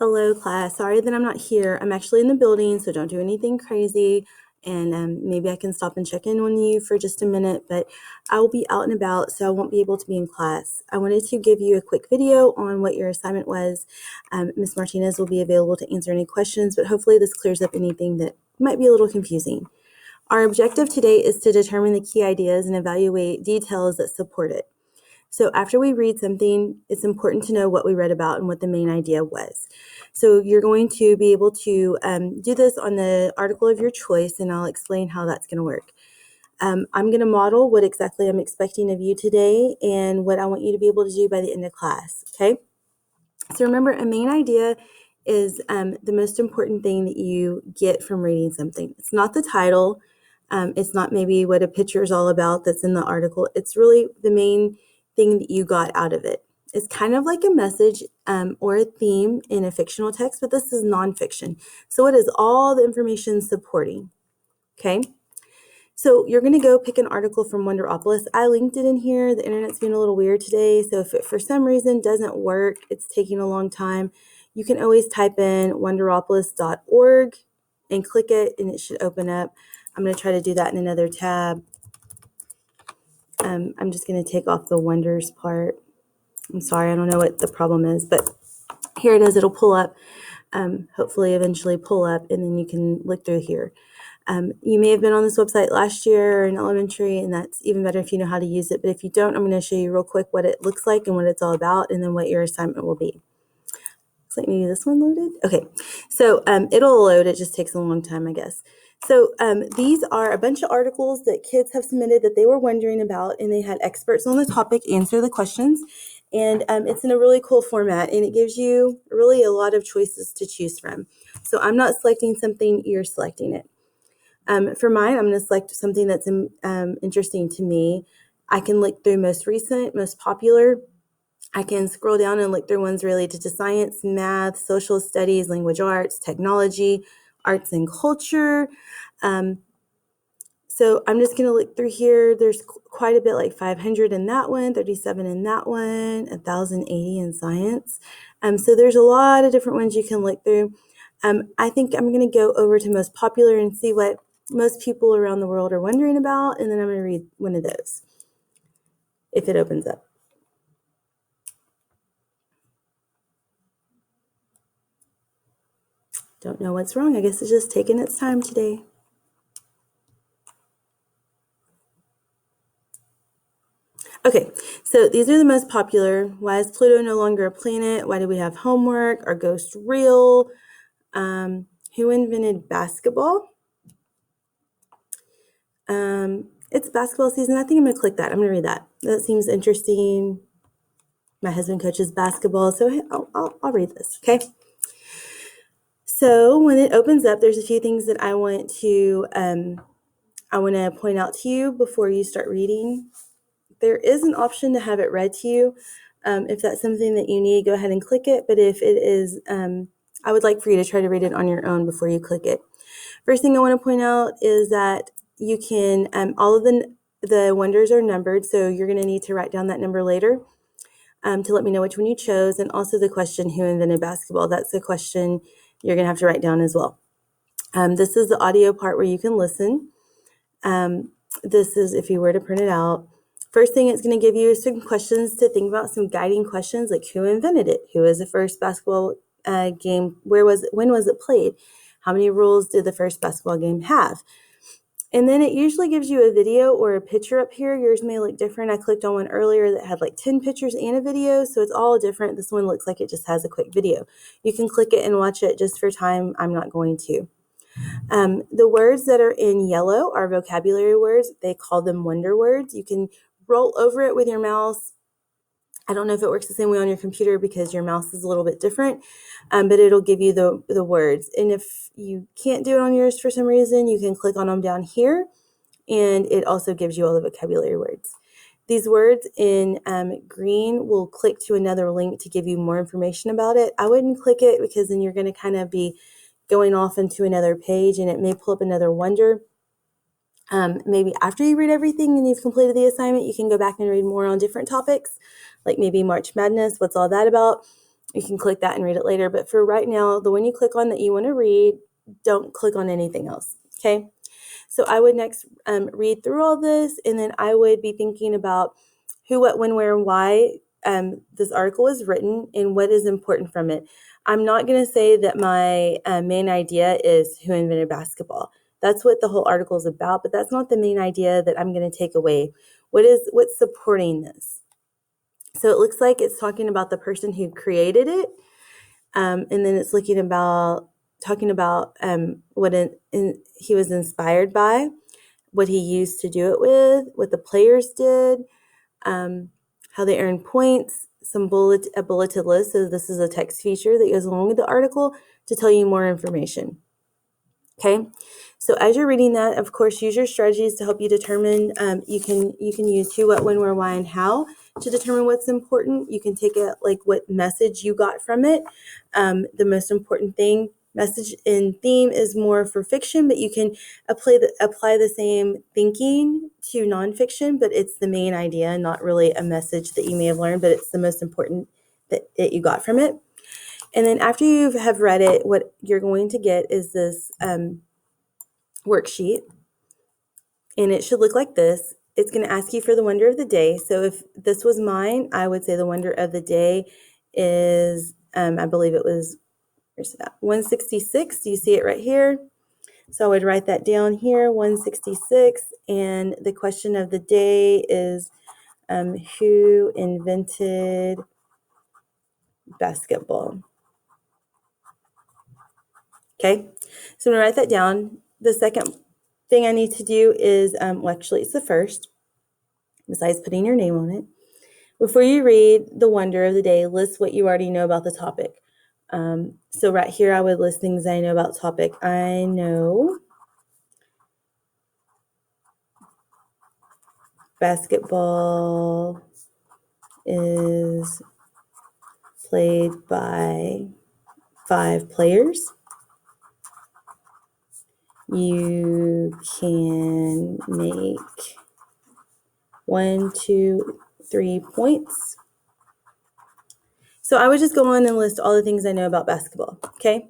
Hello, class. Sorry that I'm not here. I'm actually in the building, so don't do anything crazy. And maybe I can stop and check in on you for just a minute, but I will be out and about, so I won't be able to be in class. I wanted to give you a quick video on what your assignment was. Ms. Martinez will be available to answer any questions, but hopefully this clears up anything that might be a little confusing. Our objective today is to determine the key ideas and evaluate details that support it. So after we read something, it's important to know what we read about and what the main idea was. So you're going to be able to do this on the article of your choice, and I'll explain how that's going to work. I'm going to model what exactly I'm expecting of you today and what I want you to be able to do by the end of class, okay? So remember, a main idea is the most important thing that you get from reading something. It's not the title. It's not maybe what a picture is all about that's in the article. It's really the main thing that you got out of it. It's kind of like a message or a theme in a fictional text, but this is nonfiction. So it is all the information supporting, okay? So you're going to go pick an article from Wonderopolis. I linked it in here. The internet's being a little weird today, so if it for some reason doesn't work, it's taking a long time, you can always type in wonderopolis.org and click it, and it should open up. I'm going to try to do that in another tab. I'm just going to take off the wonders part. I'm sorry, I don't know what the problem is, but here it is. It'll pull up, hopefully eventually pull up, and then you can look through here. You may have been on this website last year or in elementary, and that's even better if you know how to use it. But if you don't, I'm going to show you real quick what it looks like and what it's all about, and then what your assignment will be. Looks like maybe this one loaded. Okay, so it'll load. It just takes a long time, I guess. So these are a bunch of articles that kids have submitted that they were wondering about, and they had experts on the topic answer the questions. And it's in a really cool format, and it gives you really a lot of choices to choose from. So I'm not selecting something, you're selecting it. For mine, I'm going to select something that's interesting to me. I can look through most recent, most popular. I can scroll down and look through ones related to science, math, social studies, language arts, technology, arts and culture. So I'm just going to look through here. There's quite a bit, like 500 in that one, 37 in that one, 1,080 in science. So there's a lot of different ones you can look through. I think I'm going to go over to most popular and see what most people around the world are wondering about, and then I'm going to read one of those if it opens up. Don't know what's wrong. I guess it's just taking its time today. Okay, so these are the most popular. Why is Pluto no longer a planet? Why do we have homework? Are ghosts real? Who invented basketball? It's basketball season. I think I'm going to click that. I'm going to read that. That seems interesting. My husband coaches basketball, so I'll read this, okay? So when it opens up, there's a few things that I want to point out to you before you start reading. There is an option to have it read to you. If that's something that you need, go ahead and click it. But if it is, I would like for you to try to read it on your own before you click it. First thing I want to point out is that you can, all of the wonders are numbered, so you're going to need to write down that number later to let me know which one you chose, and also the question, who invented basketball? That's the question you're going to have to write down as well. This is the audio part where you can listen. This is if you were to print it out. First thing it's going to give you is some questions to think about, some guiding questions like who invented it? Who was the first basketball game? When was it played? How many rules did the first basketball game have? And then it usually gives you a video or a picture up here. Yours may look different. I clicked on one earlier that had like 10 pictures and a video, so it's all different. This one looks like it just has a quick video. You can click it and watch it just for time. I'm not going to. The words that are in yellow are vocabulary words. They call them wonder words. You can roll over it with your mouse. I don't know if it works the same way on your computer because your mouse is a little bit different, but it'll give you the words. And if you can't do it on yours for some reason, you can click on them down here, and it also gives you all the vocabulary words. These words in green will click to another link to give you more information about it. I wouldn't click it because then you're going to kind of be going off into another page, and it may pull up another wonder. Maybe after you read everything and you've completed the assignment, you can go back and read more on different topics, like maybe March Madness, what's all that about? You can click that and read it later. But for right now, the one you click on that you want to read, don't click on anything else, okay? So I would next read through all this, and then I would be thinking about who, what, when, where, and why this article is written and what is important from it. I'm not going to say that my main idea is who invented basketball. That's what the whole article is about, but that's not the main idea that I'm going to take away. What's supporting this? So it looks like it's talking about the person who created it, and then it's talking about what he was inspired by, what he used to do it with, what the players did, how they earn points, a bulleted list. So this is a text feature that goes along with the article to tell you more information. Okay, so as you're reading that, of course, use your strategies to help you determine. You can use who, what, when, where, why, and how to determine what's important. You can take it like what message you got from it. The most important thing, message and theme, is more for fiction, but you can apply the same thinking to nonfiction. But it's the main idea, not really a message that you may have learned, but it's the most important that you got from it. And then after you have read it, what you're going to get is this worksheet, and it should look like this. It's going to ask you for the wonder of the day. So if this was mine, I would say the wonder of the day is, I believe it was, where's that? 166. Do you see it right here? So I would write that down here, 166. And the question of the day is, who invented basketball? Okay, so I'm going to write that down. The second thing I need to do is, actually, it's the first, besides putting your name on it. Before you read the wonder of the day, list what you already know about the topic. So right here, I would list things I know about the topic. I know basketball is played by 5 players. You can make 1, 2, 3 points. So I would just go on and list all the things I know about basketball, okay?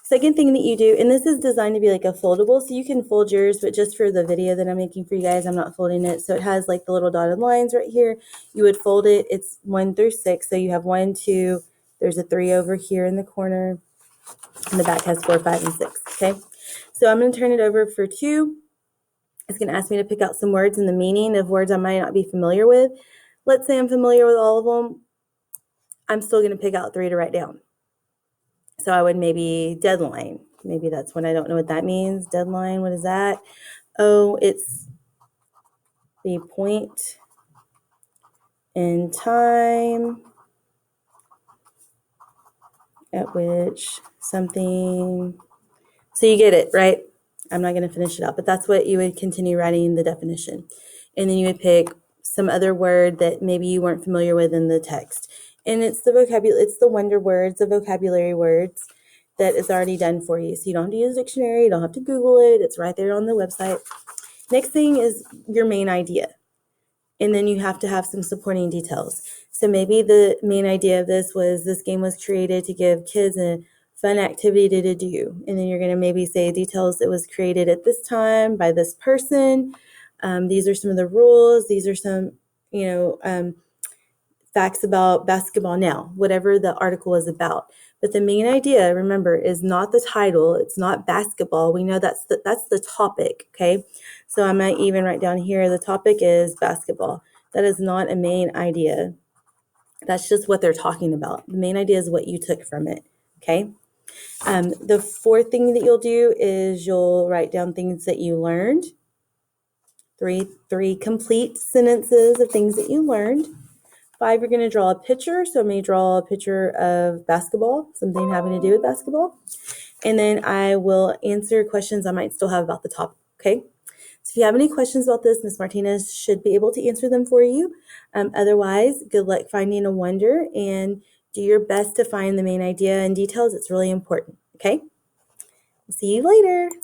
Second thing that you do, and this is designed to be like a foldable, so you can fold yours, but just for the video that I'm making for you guys, I'm not folding it. So it has like the little dotted lines right here. You would fold it. It's 1 through 6. So you have 1, 2, there's a 3 over here in the corner, and the back has 4, 5, and 6, okay? So I'm going to turn it over for 2. It's going to ask me to pick out some words and the meaning of words I might not be familiar with. Let's say I'm familiar with all of them. I'm still going to pick out 3 to write down. So I would maybe deadline. Maybe that's when I don't know what that means. Deadline, what is that? Oh, it's the point in time at which something, so you get it, right? I'm not going to finish it out, but that's what you would continue writing the definition. And then you would pick some other word that maybe you weren't familiar with in the text. And it's the vocabulary, it's the wonder words, the vocabulary words that is already done for you. So you don't have to use a dictionary, you don't have to Google it, it's right there on the website. Next thing is your main idea. And then you have to have some supporting details. So maybe the main idea of this was this game was created to give kids a fun activity to do. And then you're going to maybe say details, it was created at this time by this person. These are some of the rules. These are some, facts about basketball now, whatever the article is about. But the main idea, remember, is not the title. It's not basketball. We know that's the topic, okay? So I might even write down here, the topic is basketball. That is not a main idea. That's just what they're talking about. The main idea is what you took from it, okay? The fourth thing that you'll do is you'll write down things that you learned. Three complete sentences of things that you learned. 5, you're going to draw a picture. So I may draw a picture of basketball, something having to do with basketball. And then I will answer questions I might still have about the topic, okay? So if you have any questions about this, Ms. Martinez should be able to answer them for you. Otherwise, good luck finding a wonder and do your best to find the main idea and details. It's really important, okay? See you later.